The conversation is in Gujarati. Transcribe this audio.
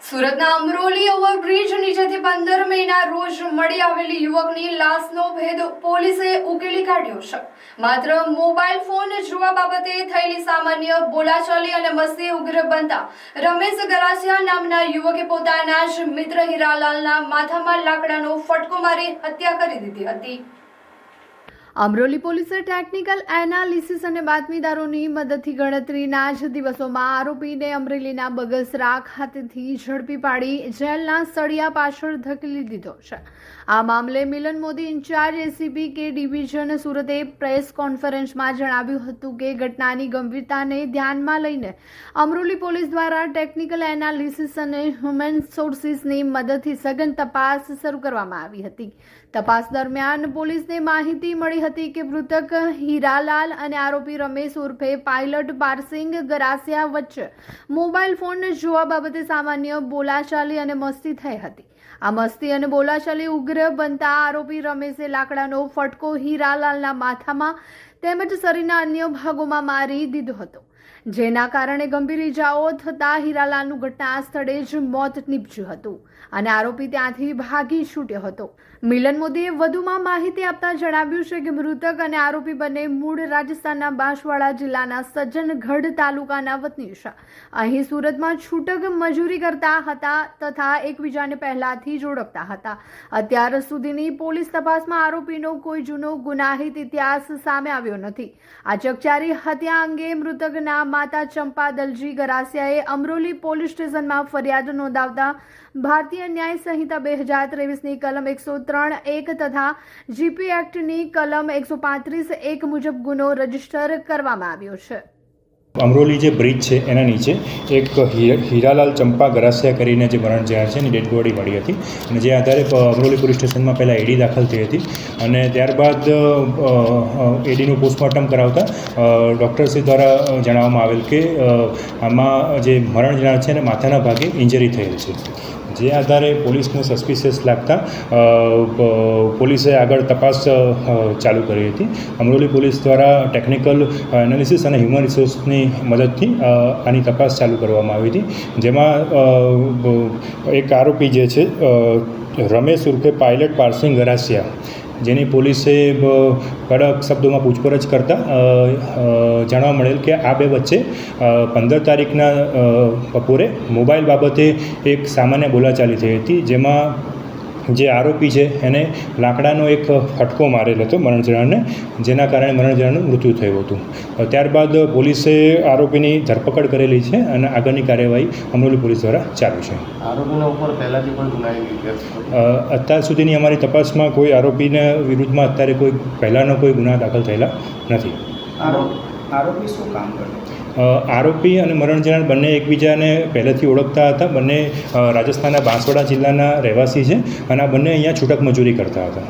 સુરતના અમરોલી ઓવરબ્રિજ નીચેથી 15 મેના રોજ મળી આવેલી યુવકની લાશનો ભેદ પોલીસે ઉકેલી કાઢ્યો છે. માત્ર મોબાઈલ ફોન જોવા બાબતે થયેલી સામાન્ય બોલાચાલી અને મસ્તી ઉગ્ર બનતા રમેશ ગરાસિયા નામના યુવકે પોતાના જ મિત્ર હીરાલાલના માથામાં લાકડાનો ફટકો મારી હત્યા કરી દીધી હતી. અમરોલી પોલીસે ટેકનિકલ એનાલિસિસ અને બાતમીદારોની મદદથી ગણતરીના જ દિવસોમાં આરોપીને અમરેલીના બગસરા ખાતેથી ઝડપી પાડી જેલના સળિયા પાછળ ધકેલી દીધો છે. આ મામલે મિલન મોદી ઇન્ચાર્જ એસીપી કે ડિવિઝન સુરતે પ્રેસ કોન્ફરન્સમાં જણાવ્યું હતું કે ઘટનાની ગંભીરતાને ધ્યાનમાં લઈને અમરોલી પોલીસ દ્વારા ટેકનિકલ એનાલિસિસ અને હ્યુમન સોર્સિસની મદદથી સઘન તપાસ શરૂ કરવામાં આવી હતી. તપાસ દરમિયાન પોલીસને માહિતી મળી હતી કે મૃતક હીરાલાલ અને આરોપી રમેશ ઉર્ફે પાયલટ પારસિંગ ગરાસિયા વચ્ચે મોબાઈલ ફોન જોવા બાબતે સામાન્ય બોલાચાલી અને મસ્તી થઈ હતી. આ મસ્તી અને બોલાચાલી ઉગ્ર બનતા આરોપી રમેશે લાકડાનો ફટકો હીરાલાલના માથામાં તેમજ શરીરના અન્ય ભાગોમાં મારી દીધો હતો, જેના કારણે ગંભીર ઇજાઓ થતા હીરાલાલનું ઘટના સ્થળે જ મોત નીપજ્યું હતું અને આરોપી ત્યાંથી ભાગી છૂટ્યો હતો. મિલન મોદીએ વધુમાં માહિતી આપતા જણાવ્યું છે કે મૃતક અને આરોપી બંને મૂળ રાજસ્થાનના બાંસવાડા જિલ્લાના સજ્જનગઢ તાલુકાના વતની છે. અહીં સુરતમાં છૂટક મજૂરી કરતા હતા તથા એકબીજાને પહેલાથી જ ઓળખતા હતા. અત્યાર સુધીની પોલીસ તપાસમાં આરોપીનો કોઈ જૂનો ગુનાહિત ઇતિહાસ સામે આવ્યો નથી. આ ચકચારી હત્યા અંગે મૃતકના માતા ચંપા દલજી ગરાસિયાએ અમરોલી પોલીસ સ્ટેશનમાં ફરિયાદ નોંધાવતા ભારતીય ન્યાય સંહિતા 2023ની કલમ 103(1) તથા જીપી એક્ટની કલમ 135(1) મુજબ ગુનો રજીસ્ટર કરવામાં આવ્યો છે. અમરોલી જે બ્રિજ છે એના નીચે એક હીરાલાલ ચંપા ગરાસિયા કરીને જે મરણ જનાર છે એની ડેડ બોડી મળી હતી અને જે આધારે અમરોલી પોલીસ સ્ટેશનમાં પહેલાં એડી દાખલ થઈ હતી અને ત્યારબાદ એડીનું પોસ્ટમોર્ટમ કરાવતા ડૉક્ટરશ્રી દ્વારા જણાવવામાં આવેલ કે આમાં જે મરણ જનાર છે એને માથાના ભાગે ઇન્જરી થયેલ છે. જે આધારે પોલીસને સસ્પિશિયસ લાગતા પોલીસે આગળ તપાસ ચાલુ કરી હતી. અમરોલી પોલીસ દ્વારા ટેકનિકલ એનાલિસિસ અને હ્યુમન રિસોર્સની મદદથી આની તપાસ ચાલુ કરવામાં આવી હતી, જેમાં એક આરોપી જે છે રમેશ ઉર્ફે પાયલટ પારસિંગ ગરાસિયા, જેની પોલીસે કડક શબ્દોમાં પૂછપરછ કરતાં જાણવા મળેલ કે આ બે વચ્ચે 15 તારીખના બપોરે મોબાઈલ બાબતે એક સામાન્ય બોલાચાલી થઈ હતી, જેમાં જે આરોપી છે એને લાકડાનો એક ફટકો મારેલ હતો મરણ જનારને, જેના કારણે મરણ જનારનું મૃત્યુ થયું હતું. ત્યારબાદ પોલીસે આરોપીની ધરપકડ કરેલી છે અને આગળની કાર્યવાહી અમરોલી પોલીસ દ્વારા ચાલુ છે. આરોપીના ઉપર પહેલાંથી કોઈ ગુનાહિત અત્યાર સુધીની અમારી તપાસમાં કોઈ આરોપીના વિરુદ્ધમાં અત્યારે કોઈ પહેલાંનો કોઈ ગુના દાખલ થયેલા નથી. આરોપી શું કામ કરે? આરોપી અને મરણ જનાર બંને એકબીજાને પહેલેથી ઓળખતા હતા. બંને રાજસ્થાનના બાંસવાડા જિલ્લાના રહેવાસી છે અને આ બંને અહીંયા છૂટક મજૂરી કરતા હતા.